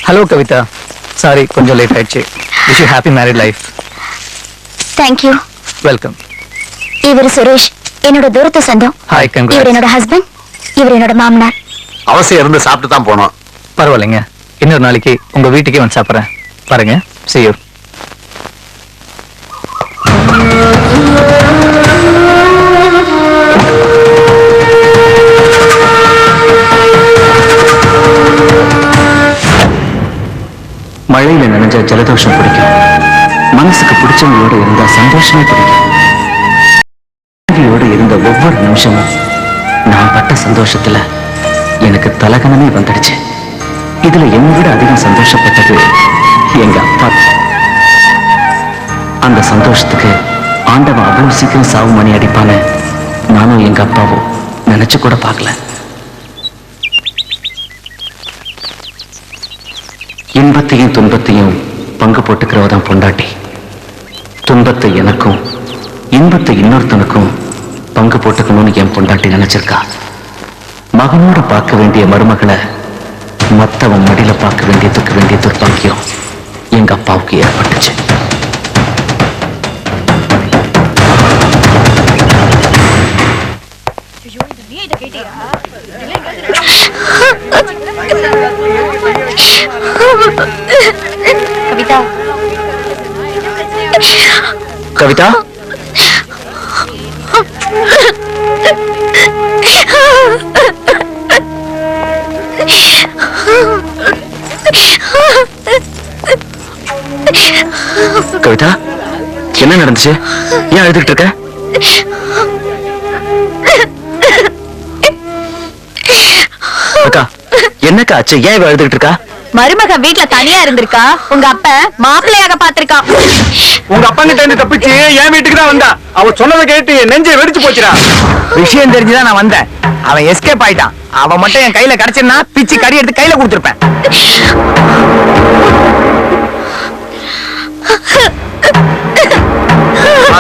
Hello Kavitha, sorry கொஞ்சம் late ஆயிடுச்சு. Wish you happy married life. Thank you. Welcome. இவர் சுரேஷ், என்னோட தூரத்து சொந்தம். Hi, congrats. இவர் என்னோட ஹஸ்பண்ட், இவர் என்னோட மாமனார். அவசியம் இருந்து சாப்பிட்டு தான் போனோம். பரவாயில்லைங்க, இன்னொரு நாளைக்கு உங்க வீட்டுக்கே வந்து சாப்பிட்றேன். பாருங்க, see you. மழையில நனைஞ்ச ஜலதோஷம் பிடிக்கும், மனசுக்கு பிடிச்சவங்களோட இருந்தா சந்தோஷமே பிடிக்கும். இருந்த ஒவ்வொரு நிமிஷமும் நான் பட்ட சந்தோஷத்துல எனக்கு தலகணமே வந்துடுச்சு. இதுல என்னை விட அதிகம் சந்தோஷப்பட்டது எங்க அப்பா. அந்த சந்தோஷத்துக்கு ஆண்டவன் அவ்வளவு சீக்கிரம் சாவு மணி அடிப்பான்னு நானும் எங்க அப்பாவும் நினைச்சு கூட பார்க்கல. இன்பத்தையும் துன்பத்தையும் பங்கு போட்டுக்கிறவதான் பொண்டாட்டி. துன்பத்தை எனக்கும் இன்பத்தை இன்னொருத்தனுக்கும் பங்கு போட்டுக்கணும்னு என் பொண்டாட்டி நினைச்சிருக்கா. மகனோட பார்க்க வேண்டிய மருமகளை மத்தவன் மடியில பார்க்க வேண்டிய துர்பாக்கியம் எங்க அப்பாவுக்கு ஏற்பட்டுச்சு. கவிதா, கவிதா, கவிதா, என்ன நடந்துச்சு? ஏன் அழுதுகிட்டு இருக்க? அக்கா, என்னக்கா ஆச்சு? ஏன் இவ அழுதுகிட்டு இருக்கா? மருமக வீட்டுல தனியா இருந்திருக்கா. உங்க அப்ப மாப்பிள்ளையாக பாத்திருக்கான். உங்க அப்பா கிட்ட இருந்து தப்பிச்சு என் வீட்டுக்கு தான் வந்தா. அவ சொன்னதை கேட்டு நெஞ்சை வெடிச்சு போச்சுடா. விஷயம் தெரிஞ்சுதான் நான் வந்தேன். அவன் எஸ்கேப் ஆயிட்டான். அவன் மட்டும் என் கையில கிடைச்சிருந்தா பிச்சு கறி எடுத்து கையில கொடுத்துருப்பேன்.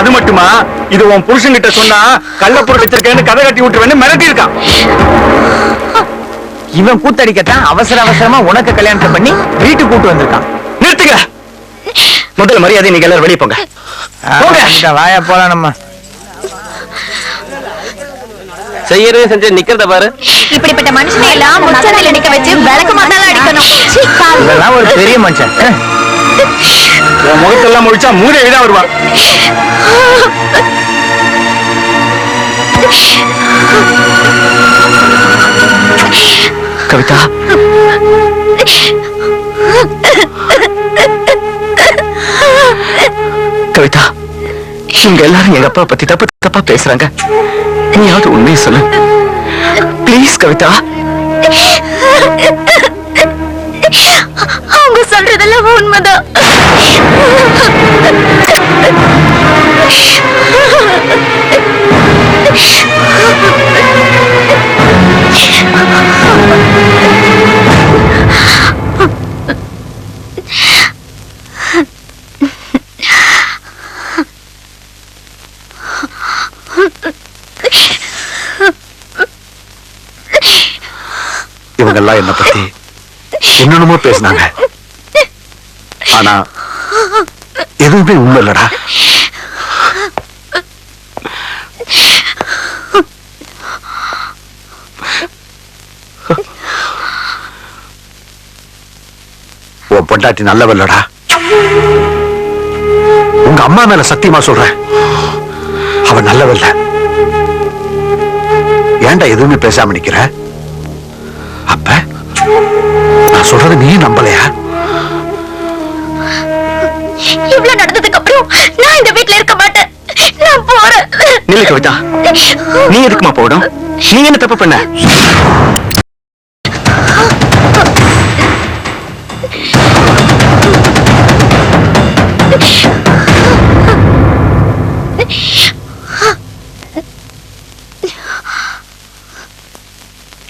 அது மட்டுமா, இது உன் புருஷன் கிட்ட சொன்னா கள்ளப்பொருள் வச்சிருக்கேன்னு கதை கட்டி விட்டுருவேன்னு மிரட்டி இருக்கான். இவன் கூத்தடிக்கத்தான் அவசரமா உனக்கு கல்யாணத்தை பண்ணி வீட்டுக்கு கூட்டு வந்திருக்கான். நிறுத்துங்க. முதல்ல மரியாதை, நீங்க எல்லாரும் வெளியே போங்க. வாயா போலாம். நம்ம செய்யறது செஞ்சு நிக்கிறத பாரு. இப்படிப்பட்ட மனுஷனை எல்லாம் முச்சனையில நிக்க வச்சு விளக்கு மாத்தால அடிக்கணும். இதெல்லாம் ஒரு பெரிய மனுஷன். உன் முகத்தெல்லாம் முடிச்சா மூணு தான் வருவான். கவிதா, கவிதா, இவங்க எல்லாரும் எங்க அப்பா பத்தி தப்பா பேசுறாங்க. நீயாவது உண்மையை சொல்லு பிளீஸ். கவிதா, அவங்க சொல்றதெல்லாம் உண்மைதான். இவங்கெல்லாம் என்ன பத்தி என்னென்னமோ பேசினாங்க. ஆனா எதுவுமே உண்மை இல்லடா. உன் பொண்டாட்டி நல்லவல்லடா. உங்க அம்மா மேல சத்தியமா சொல்றேன், அவ நல்லவல்ல. ஏன்டா எதுவுமே பேசாம நிக்கிற? அப்ப நான் சொல்றது நீ நம்பலையா? இவ்வளவு நடந்ததுக்கு அப்புறம் நான் இந்த வீட்டுல இருக்க மாட்டேன். நான் போறேன். நில்லு கவிதா, நீ எதுக்குமா போடும்? நீ என்ன தப்பு பண்ண?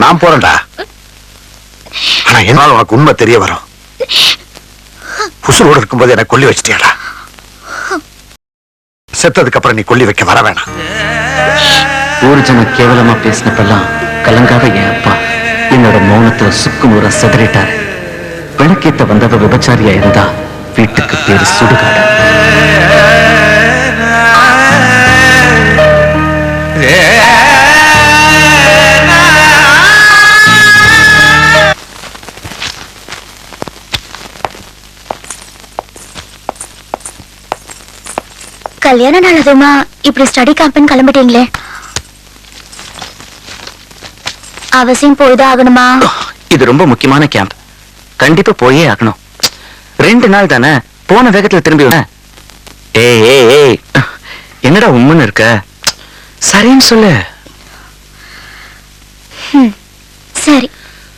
நான் போறேன்டா. ஆனா என்னால உனக்கு உண்மை தெரிய வரும். புசுரோடு இருக்கும்போது எனக்கு கொல்லி வச்சிட்டியாடா. செத்ததுக்கு அப்புறம் நீ கொல்லி வைக்க வர வேணாம். ஊர் ஜன கேவலமா பேசினப்பெல்லாம் கலங்காத என் அப்பா என்னோட மௌனத்துல சுக்கு நூற செதறிட்டாரு. விளக்கேத்த வந்தவ விபச்சாரியா இருந்தா வீட்டுக்கு பேரு சுடுகாடு. கல்யாண நாள் அதுமா இப்படி ஸ்டடி கேம்ப்னு கிளம்பிட்டீங்களே, அவசியம் போய்தான் ஆகணுமா? இது ரொம்ப முக்கியமான கேம்ப், கண்டிப்பா போயே ஆகணும். 2 நாள் தானே, போன வேகத்துல திரும்பி ஏய் ஏய் ஏய், என்னடா உம்முன்னு இருக்க? சரின்னு சொல்லு. சரி,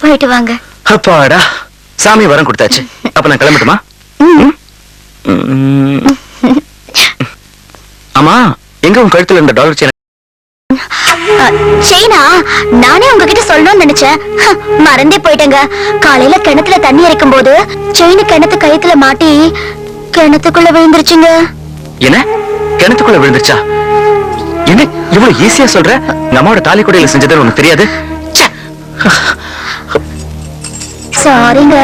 போயிட்டு வாங்க. அப்பாடா, சாமி வரம் கொடுத்தாச்சு. அப்ப நான் கிளம்பட்டுமா? ஆமா, எங்க உன் கழுத்துல இருந்த டாலர் செயின்? செயினா? நானே உங்ககிட்ட சொல்லணும்னு நினைச்சேன், மறந்தே போயிட்டேங்க. காலையில கிணத்துல தண்ணி இறைக்கும் போது செயின் கிணத்து கயத்துல மாட்டி கிணத்துக்குள்ள விழுந்துருச்சுங்க. என்ன, கிணத்துக்குள்ள விழுந்துருச்சா? என்ன இவ்வளவு ஈஸியா சொல்ற? எங்க அம்மாவோட தாலி கொடையில செஞ்சது உனக்கு தெரியாது? சாரிங்க,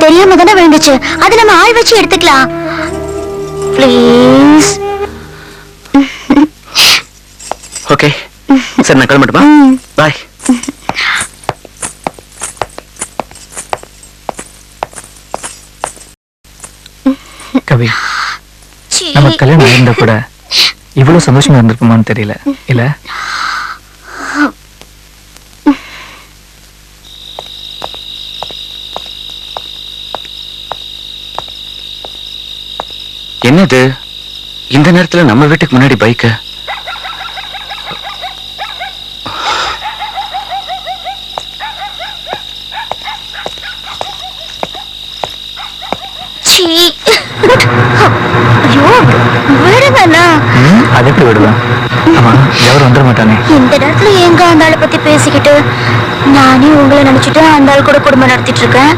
தெரியாம தானே விழுந்துச்சு. அது நம்ம ஆள் வச்சு எடுத்துக்கலாம். ப்ளீஸ். ஓகே, சரி நான் கிளம்பட்டுமா? பாய். கவி, நம்ம கல்யாணம் ஆயிருந்தா கூட இவ்வளவு சந்தோஷமா இருந்திருக்குமான்னு தெரியல இல்ல? என்னது இந்த நேரத்துல நம்ம வீட்டுக்கு முன்னாடி பைக்கு? அது எப்படி விடுவேன்? ஆமா, எவரும் வந்துட மாட்டானே. இந்த நேரத்துல எங்க அந்த ஆளை பத்தி பேசிக்கிட்டு, நானே உங்களை நினைச்சிட்டு அந்த ஆள் கூட குடும்பம் நடத்திட்டு இருக்கேன்.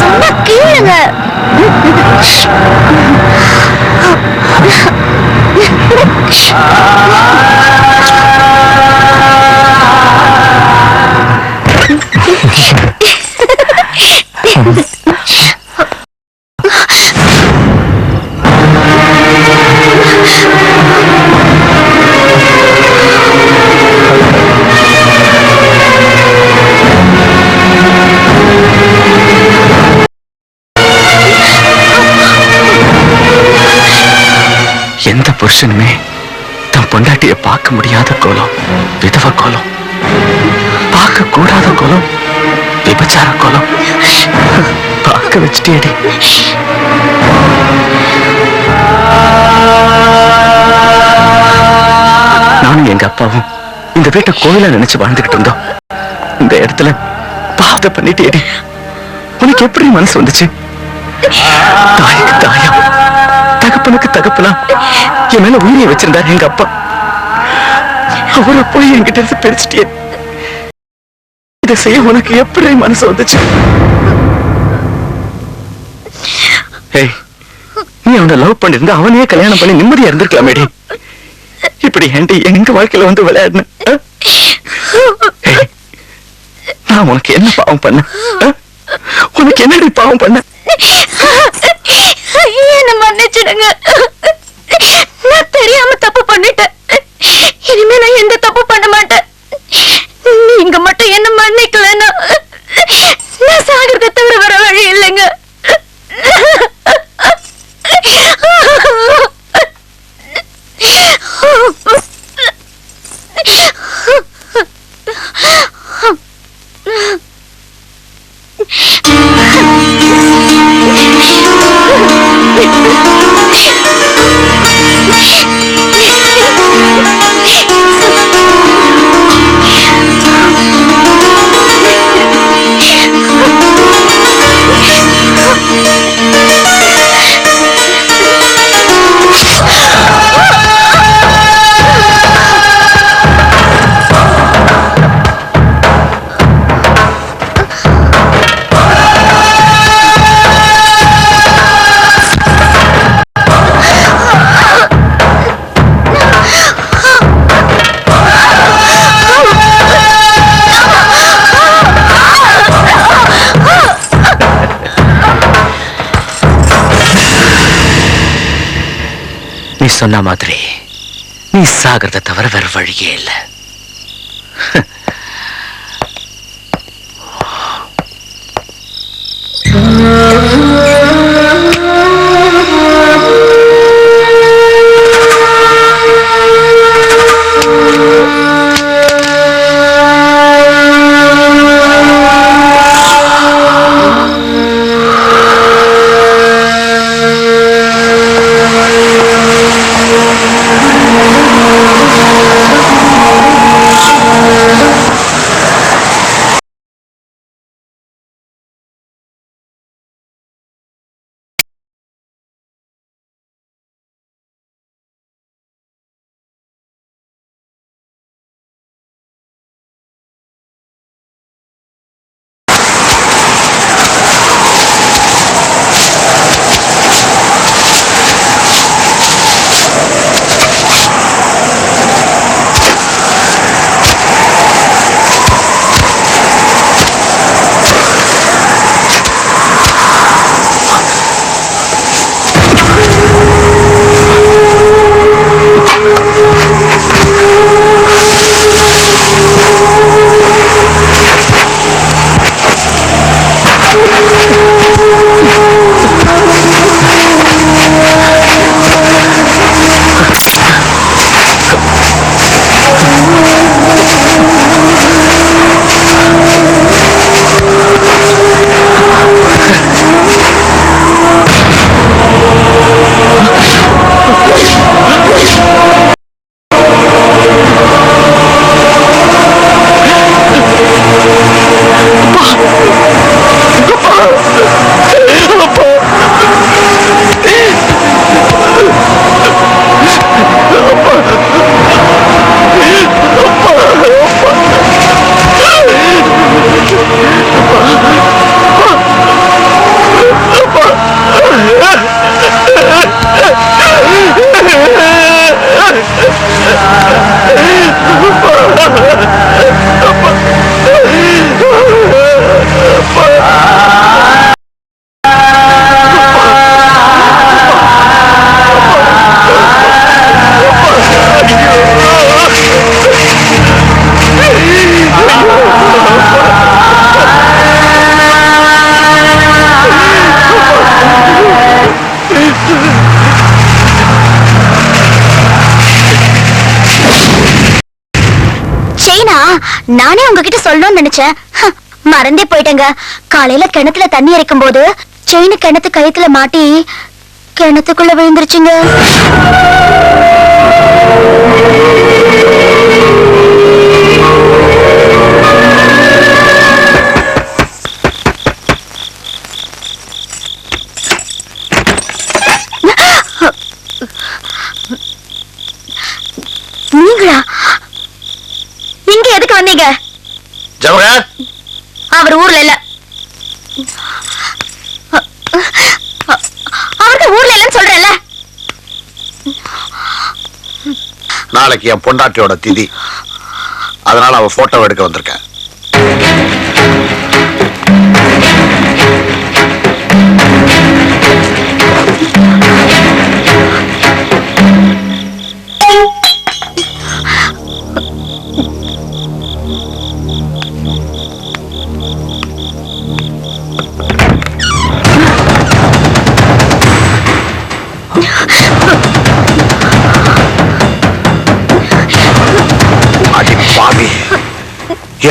சொன்னா கேளுங்க. எந்த புருஷனுமே தன் பொண்டாட்டிய பார்க்க முடியாத கோலம் விதவ கோலம், பார்க்க கூடாத கோலம் விபச்சார கோலம். பார்க்க வச்சுட்டேடி. நானும் எங்க அப்பாவும் இந்த வீட்டை கோயிலா நினைச்சு வாழ்ந்துகிட்டு இருந்தோம். இந்த இடத்துல பாவத்தை பண்ணிட்டேடி. உனக்கு எப்படி மனசு வந்துச்சு? தாய்க்கு தாயா, தகப்பனுக்கு தகப்பனா என் மேல உயிரை வச்சிருந்தாரு எங்க அப்பா. அவரை போய் என்கிட்ட இருந்து பிரிச்சுட்டே. இதை செய்ய உனக்கு எப்படி மனசு வந்துச்சு? ஏய், நீ அவனை லவ் பண்ணிருந்தா அவனையே கல்யாணம் பண்ணி நிம்மதியா இருந்திருக்கலாமேடி. இப்படி ஏண்டி எங்க வாழ்க்கையில வந்து விளையாடுன? நான் உனக்கு என்ன பாவம் பண்ண? உனக்கு என்னடி பாவம் பண்ண? என்ன மன்னிச்சிடுங்க, நான் தெரியாம தப்பு பண்ணிட்டேன். இனிமே நான் எந்த தப்பு பண்ண மாட்டேன். நீங்க மட்டும் என்ன மன்னிக்கலன்னா நான் சாகிறத தவிர வர வழி இல்லைங்க. சொன்ன மாதிரி நீ சாகிறத தவிர வேற வழியே இல்லை. நானே உங்ககிட்ட சொல்லணும்னு நினைச்சேன், மறந்தே போயிட்டேங்க. காலையில கிணத்துல தண்ணி இறைக்கும் போது செயின் கிணத்து கயித்துல மாட்டி கிணத்துக்குள்ள விழுந்துருச்சுங்க. நீங்களா இங்க எதுக்கு வந்தீங்க? அவர் ஊர்ல இல்ல. அவருக்கு ஊர்ல இல்லன்னு சொல்றேன்ல. நாளைக்கு என் பொண்டாட்டியோட திதி, அதனால அவ போட்டோ எடுக்க வந்திருக்கேன்.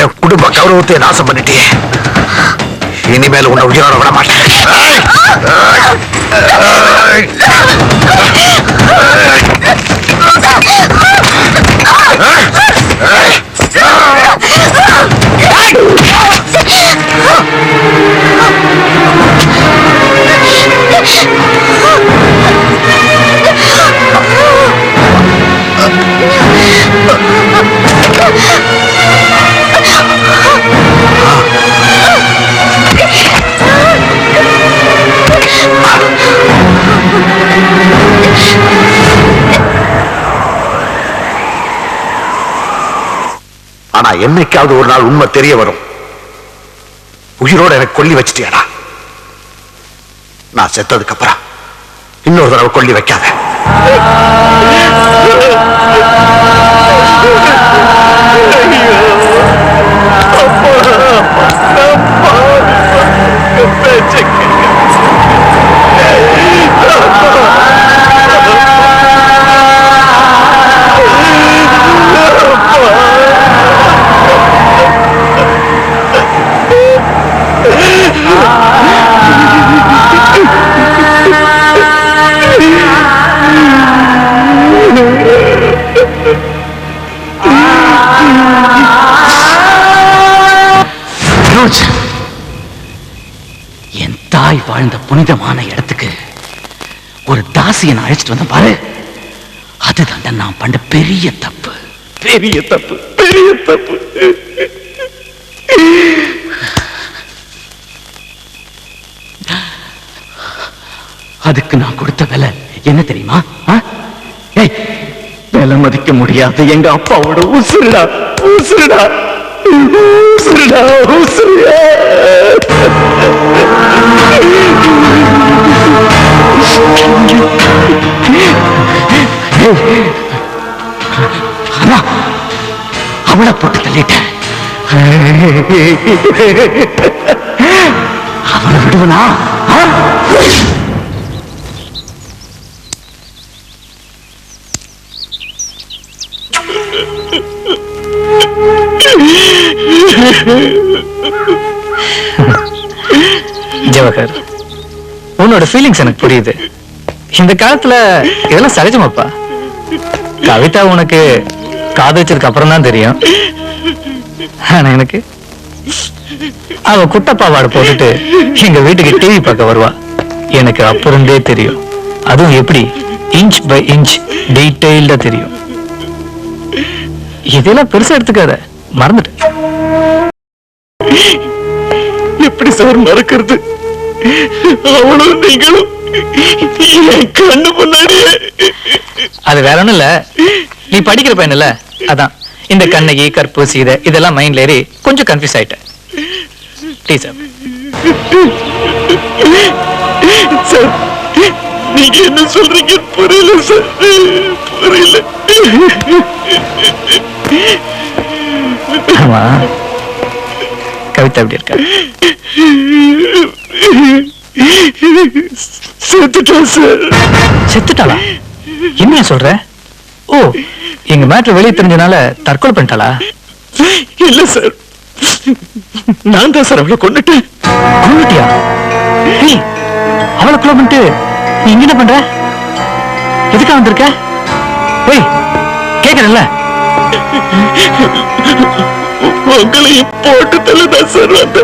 என் குடும்ப கௌரவத்தை நாசம் பண்ணிட்டே, இனிமேல் உன்னை உயிரோட விட மாட்டேன். ஆனா என்னைக்காவது ஒரு நாள் உண்மை தெரிய வரும். உயிரோட எனக்கு கொல்லி வச்சிட்டியாடா. நான் செத்ததுக்கு அப்புறம் இன்னொரு தடவை கொல்லி வைக்காத. என் தாய் வாழ்ந்த புனிதமான இடத்துக்கு ஒரு தாசியை அழைச்சிட்டு வந்த பாரு, அதுதான் நான் பண்ண பெரிய தப்பு, பெரிய தப்பு, பெரிய தப்பு. அதுக்கு நான் கொடுத்த விலை என்ன தெரியுமா? விலை மதிக்க முடியாது எங்க அப்பாவோட உசுருடா, உசுருடா, உசுருடா, உசுருடா. ஆனா அவளை போட்டு தள்ளிட்டேன். அவளை விடுவனா? ஜவஹர், உன்னோட ஃபீலிங்ஸ் எனக்கு புரியுது. இந்த காலத்துல இதெல்லாம் சகஜமாப்பா. கவிதா உனக்கு காதலிச்சதுக்கு அப்புறம் தான் தெரியும். ஆனா எனக்கு அவ குட்டப்பாவாட போட்டுட்டு எங்க வீட்டுக்கு டிவி பார்க்க வருவா. எனக்கு அப்புறந்தே தெரியும். அதுவும் எப்படி இன்ச் பை இன்ச் டீடைல்டா தெரியும். இதெல்லாம் பெருசா எடுத்துக்காத, மறந்துட்டு. எப்படி சார் மறக்கிறது? அவளும் நீங்களும் என் கண்ணு முன்னாடியே. அது வேற ஒண்ணும் இல்ல, நீ படிக்கிற பையன் இல்ல, அதான் இந்த கண்ணகி கற்பு சீதை இதெல்லாம் மைண்ட்ல ஏறி கொஞ்சம் கன்ஃபியூஸ் ஆயிட்ட. சார், நீங்க என்ன சொல்றீங்க புரியல சார், புரியல. ஆமா, கவிதா எப்படி இருக்கா? செத்துட்டா சார். செத்துட்டாளா? என்ன சொல்ற? ஓ, எங்க மேட்ரு வெளியே தெரிஞ்சனால தற்கொலை பண்ணிட்டாளா? இல்ல சார், நான் தான் சார் அவளை கொண்டுட்டேன். கொண்டுட்டியா? அவளை கொலை பண்ணிட்டு நீ இங்க என்ன பண்ற? எதுக்கா வந்திருக்க? ஓய், கேக்குறல்ல? உங்களையும் போட்டு தள்ளதான் சார் வந்த.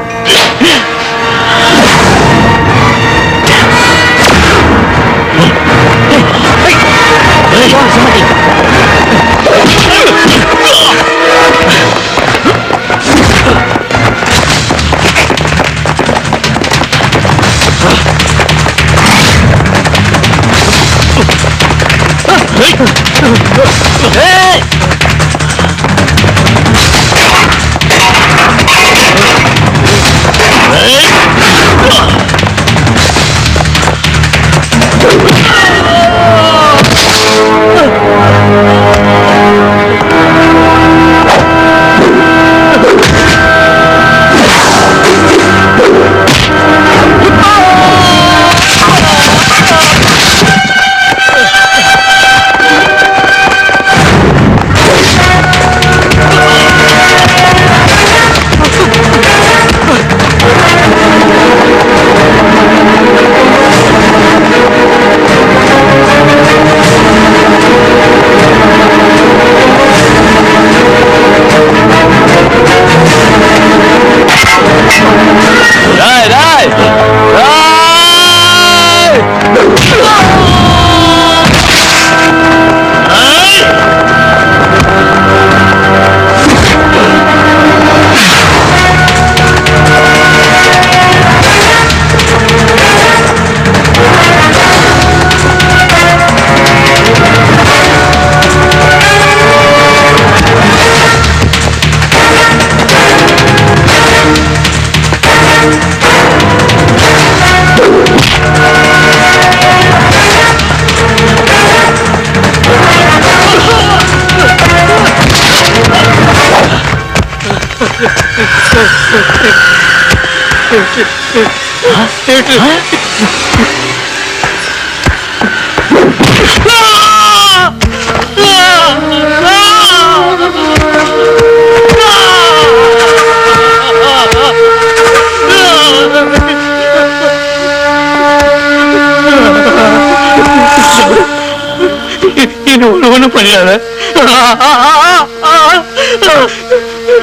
ஒண்ணும் பண்ணாத.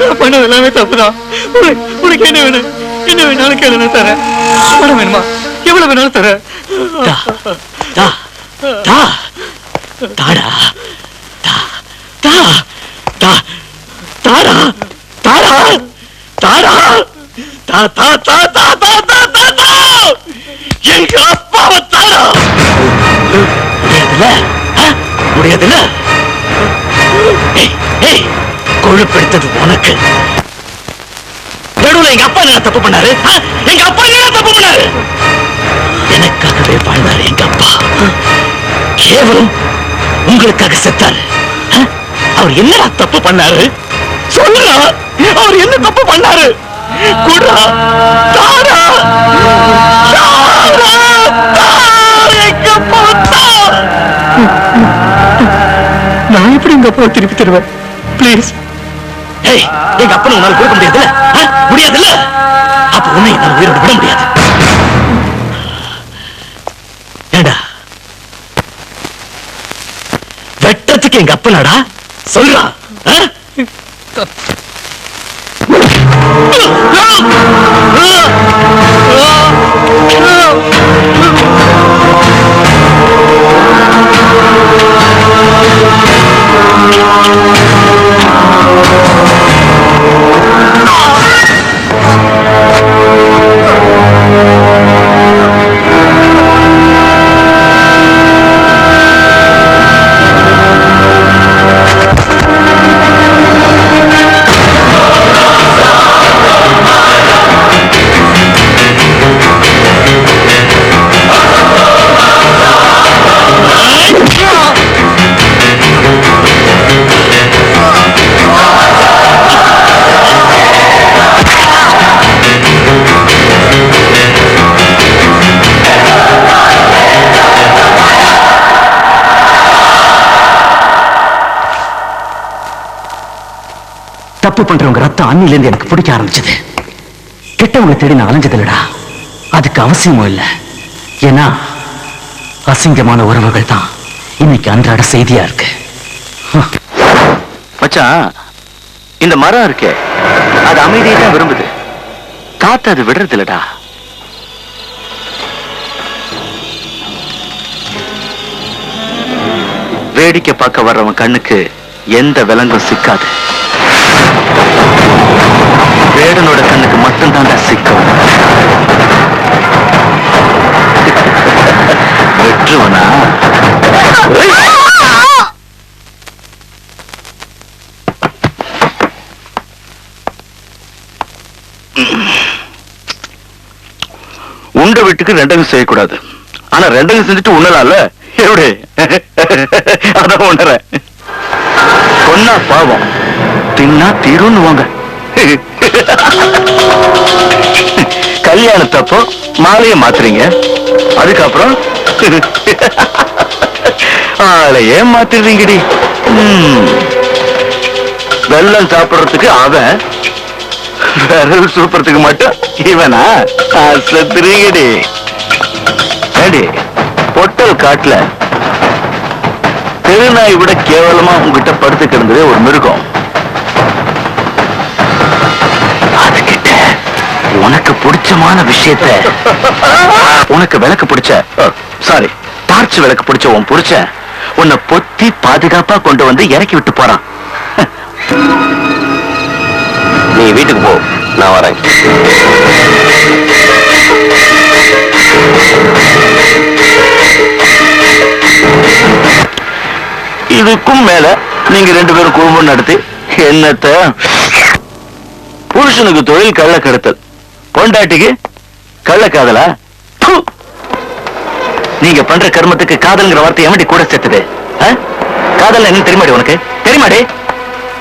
நான் பண்ணது எல்லாமே தப்புதான். உனக்கு என்ன வேணும்? என்ன வேணாலும் கேளு, தரேன். பணம் வேணுமா? எவ்வளவு வேணாலும் தரேன். எங்க அப்பாவை தாடா. முடியாதுல்ல? கொழுப்படுத்தது உனக்கு. நடுவுல எங்க அப்பா என்ன தப்பு பண்ணாரு? எங்க அப்பா என்ன தப்பு பண்ணாரு? எனக்காகவே வாழ்ந்தாரு எங்க அப்பா. கேவலம் உங்களுக்காக செத்தாரு. அவர் என்ன தப்பு பண்ணாரு? சொல்லுடா, அவர் என்ன தப்பு பண்ணாரு? குடா, தாரா, எங்க அப்பா. நான் எப்படி எங்க அப்பா திருப்பி தருவேன்? பிளீஸ். எங்க அப்பா உன்னால கொடுக்க முடியாதுல்ல? முடியாதுல்ல? அப்ப உன்னை என்னால் உயிரோட விட முடியாது. ஏண்டா வெட்டத்துக்கு எங்க அப்பனாடா சொல்றா? தப்பு பண்றவங்க ரத்தம் அன்னில இருந்து எனக்கு பிடிக்க ஆரம்பிச்சது. கெட்டவங்களை தேடி நான் அலைஞ்சதில்லடா. அதுக்கு அவசியமும் இல்லை. ஏன்னா அசிங்கமான உறவுகள் தான் இன்னைக்கு அன்றாட செய்தியா இருக்கு. மச்சான், இந்த மரம் இருக்கே, அது அமைதியை தான் விரும்புது. காத்து அது விடுறது இல்லடா. வேடிக்கை பார்க்க வர்றவன் கண்ணுக்கு எந்த விலங்கும் சிக்காது. வேடனோட கண்ணுக்கு மட்டும்தான் சிக்கும். வெற்றுவனா? உண்ட வீட்டுக்கு ரெண்டகம் செய்யக்கூடாது. ஆனா ரெண்டகம் செஞ்சுட்டு உண்ணலாம்ல. எப்படி? அதான் உணர. கொன்னா பாவம், தின்னா தீருன்னு வாங்க. கல்யாணத்தப்போ மாலையை மாத்துறீங்க, அதுக்கப்புறம் ஆளையே மாத்திடுறீங்கடி. வெள்ளம் சாப்பிடுறதுக்கு அவன், விரல் சூப்பறதுக்கு மட்டும் இவனா? செத்துறீங்கடி. ஏடி, பொட்டல் காட்டுல தெருநாய் விட கேவலமா உங்ககிட்ட படுத்து கிடந்தது ஒரு மிருகம். அதுகிட்ட உனக்கு பிடிச்சமான விஷயத்த, உனக்கு விளக்கு பிடிச்ச, சாரி டார்ச் விளக்கு பிடிச்ச உன் புடிச்ச உன்னை பொத்தி பாதுகாப்பா கொண்டு வந்து இறக்கி விட்டு போறான். நீ வீட்டுக்கு போ, நான் வரேன். இதுக்கும் மேல நீங்க ரெண்டு பேரும் குடும்பம் நடத்தி என்னத்த? புருஷனுக்கு தொழில் கள்ள கடத்தல், பொண்டாட்டிக்கு கள்ள காதலா? நீங்க பண்ற கர்மத்துக்கு காதல்ங்கிற வார்த்தை எவண்டி கூட சேர்த்தது? காதல் என்ன தெரியுமாடி? உனக்கு தெரியுமாடி?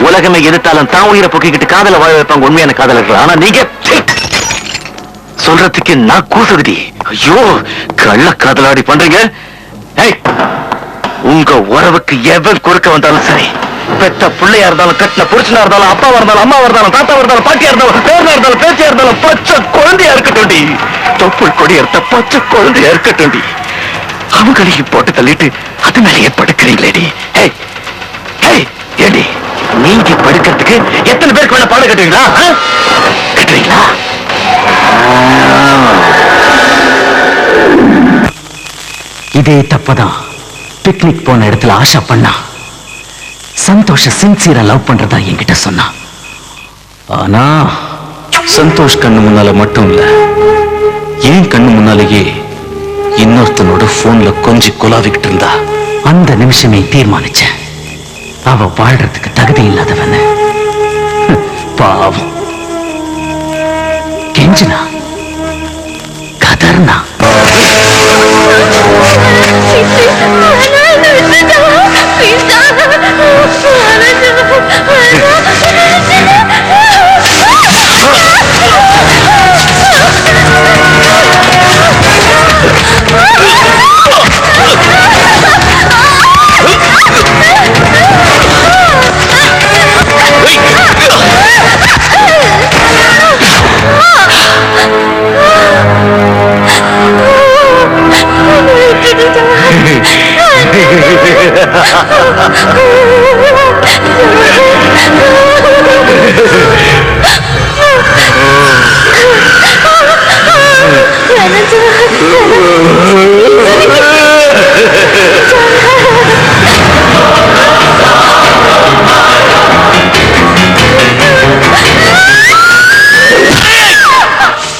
உலகமே எதிர்த்தாலும் தான் உயிரை பொக்கிக்கிட்டு காதல வாழ வைப்பாங்க உண்மையான காதலர்கள். ஆனா நீங்க சொல்றதுக்கு நான் கூசுதுடி. ஐயோ, கள்ள காதலாடி பண்றீங்க. ஏய், உங்க உறவுக்கு எவன் குறுக்க வந்தாலும் சரி, பெத்த பிள்ளையா இருந்தாலும், கட்டின புருஷனா இருந்தாலும், அப்பாவா இருந்தாலும், அம்மாவா இருந்தாலும், தாத்தாவா இருந்தாலும், பாட்டியா இருந்தாலும், பேரனா இருந்தாலும், பேச்சியா இருந்தாலும், பச்சை குழந்தையா இருக்கட்டும்டி, தொப்புள் கொடி எடுத்த பச்சை குழந்தையா இருக்கட்டும்டி, அவங்களையும் போட்டு தள்ளிட்டு அது மேலேயே படுக்கிறீங்களேடி. ஏய் ஏய், ஏடி நீங்க படுக்கிறதுக்கு எத்தனை பேருக்கு வேணா பாடம் கட்டுவீங்களா? கட்டுவீங்களா? இதே தப்பதான் பிக்னிக் போன இடத்துல ஆஷா பண்ணா. சந்தோஷ சின்சியரா லவ் பண்றதா என்கிட்ட சொன்னா. ஆனா சந்தோஷ் கண்ணு முன்னால மட்டும் இல்ல, ஏன் கண்ணு முன்னாலேயே இன்னொருத்தனோட போன்ல கொஞ்சி குலாவிக்கிட்டு இருந்தா. அந்த நிமிஷமே தீர்மானிச்சேன், அவ வாழ்றதுக்கு தகுதி இல்லாதவன. பாவம் கெஞ்சினா, கதர்னா.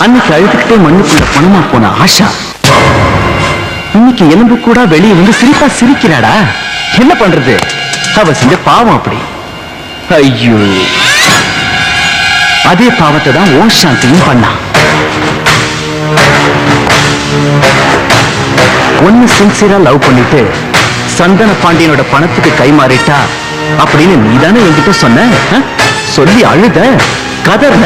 அன்னைக்கு அழுதுகிட்டே மண்ணுக்குள்ள பணமா போன ஆஷா இன்னைக்கு எலும்பு கூட வெளியே வந்து சிரிப்பா சிரிக்கிறாடா. என்ன பண்றது, அவ செஞ்ச பாவம் அப்படி. ஐயோ, அதே பாவத்தை தான் ஓம் சாந்தியும் பண்ணா. ஒன்னு சின்சியரா லவ் பண்ணிட்டு சந்தன பாண்டியனோட பணத்துக்கு கை மாறிட்டா அப்படின்னு நீதானே என்கிட்ட சொன்ன. சொல்லி அழுத, கதர்ன.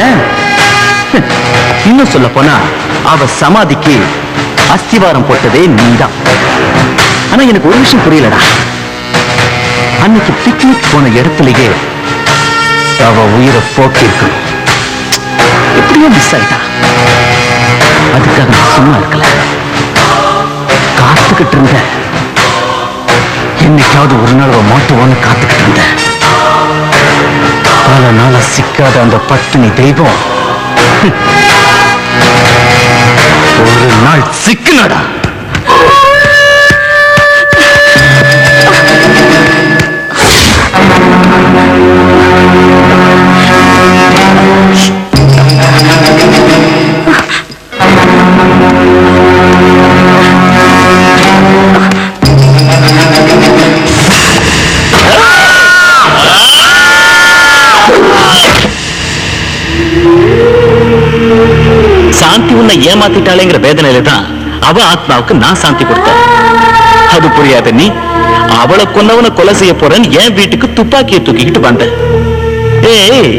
இன்னும் சொல்ல போனா அவ சமாதிக்கு அஸ்திவாரம் போட்டதே நீதான். ஆனா எனக்கு ஒரு விஷயம் புரியலடா, அன்னைக்கு பிக்னிக் போன இடத்துலயே அவ உயிரை போக்கிருக்கணும். எப்படியோ மிஸ் ஆயிட்டா. அதுக்காக நான் சும்மா இருக்கல, காத்துக்கிட்டு இருந்த. என்னைக்காவது ஒரு நாள் அவ மாட்டுவான்னு காத்துக்கிட்டு இருந்த. பல நாளா சிக்காத அந்த பட்டினி தெய்வம் ஒரு நாள் சிக்கனடா. சாந்தி உன்னை ஏமாத்திட்டாளேங்கிற வேதனையில தான் அவ ஆத்மாவுக்கு நான் சாந்தி கொடுத்தேன். அது புரியாத நீ அவளை கொன்னவனை கொலை செய்ய போறேன்னு என் வீட்டுக்கு துப்பாக்கியை தூக்கிக்கிட்டு வந்த. ஏய்,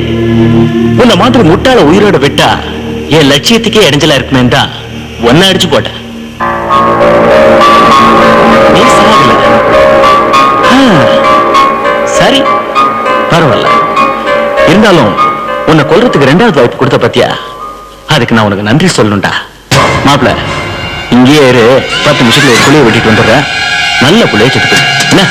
உன்னை மாதிரி முட்டாள உயிரோட விட்டா என் லட்சியத்துக்கே இடைஞ்சலா இருக்குமே தான் ஒன்ன அடிச்சு போட்ட. நீ சாகல. சரி, பரவாயில்ல. இருந்தாலும் உன்னை கொல்றதுக்கு 2வது வாய்ப்பு கொடுத்த பத்தியா, அதுக்கு நான் உனக்கு நன்றி சொல்லணும்டா. மாப்பிள, இங்கேயே இரு, 10 நிமிஷத்துல ஒரு புளியை வெட்டிட்டு வந்துடுறேன். நல்ல புளியை செத்துக்கு என்ன.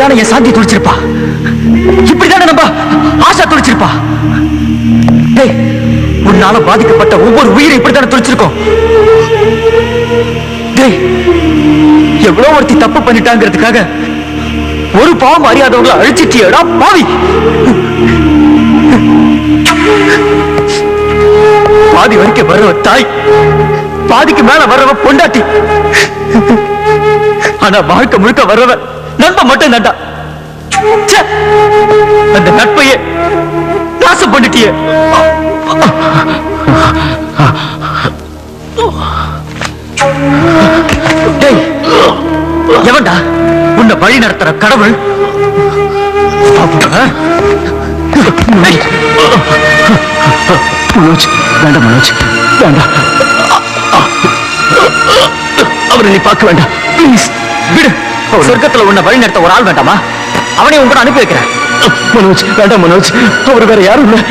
இப்படிதானே என் சாந்தி துடிச்சிருப்பா, இப்படிதானே நம்ம ஆசா துடிச்சிருப்பா. டேய், உன்னால பாதிக்கப்பட்ட ஒவ்வொரு உயிரை இப்படித்தானே துடிச்சிருக்கோம். டேய், எவ்வளவு ஒருத்தி தப்பு பண்ணிட்டாங்கிறதுக்காக ஒரு பாவம் அறியாதவங்களை அழிச்சிட்டியடா பாவி. பாதி வரைக்கும் வர்றவ தாய், பாதிக்கு மேல வர்றவ பொண்டாட்டி, ஆனா வாழ்க்கை முழுக்க வர்றவ நண்பன் மட்டும் நண்டா. அந்த நட்பையே நாசம் பண்ணிட்டியே. எவன்டா உன்னை வழி நடத்துற கடவுள்? மனோஜ், வேண்டாம் மனோஜ், வேண்டாம். அவரை நீ பார்க்க வேண்டாம், ப்ளீஸ் விடு. சொர்க்கத்துல உன்னை வழி நடத்த ஒரு ஆள் வேண்டாமா? அவனை உங்க அனுப்பி வைக்கிறேன். மனோஜ், வேண்டாம் மனோஜ், அவர் வேற யாரும் இல்லை.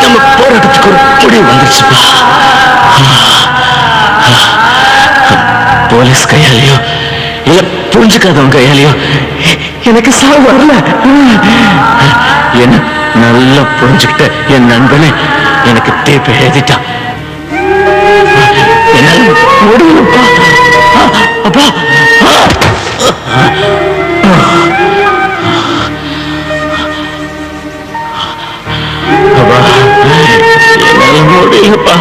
நம்ம போராட்டத்துக்கு ஒரு முடிவு வந்துருச்சுப்பா. போலீஸ் கையாலையோ இல்ல புரிஞ்சுக்காதவங்க கையாலையோ எனக்கு சாவு வரல. என்ன நல்லா புரிஞ்சுக்கிட்ட என் நண்பனை எனக்கு தீர்ப்பு எழுதிட்டான். என்னால முடியலப்பா. அப்பா, என்னால முடியலப்பா.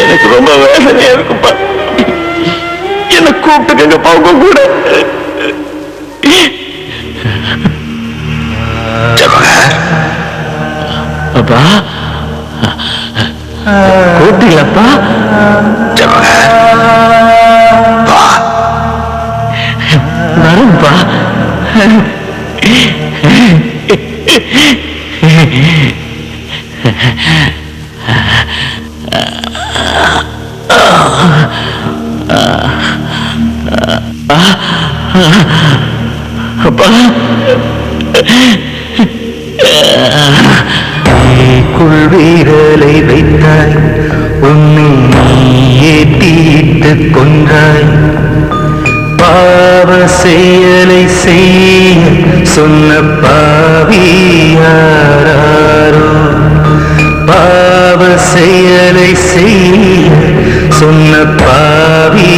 எனக்கு ரொம்ப வேதனையா இருக்குப்பா. என்ன கூப்பிட்டுக்கங்கப்பா உங்க கூட. அப்பா, கூப்பிட்டீங்களப்பா? வரும்பா. அப்பா, வீரலை வைத்தாய், உன்னை நீயே தீட்டு கொன்றாய். பாவ செயலை செய்ய சொன்ன பாவியாரோ, பாவ செயலை செய்ய சொன்ன பாவியாரோ.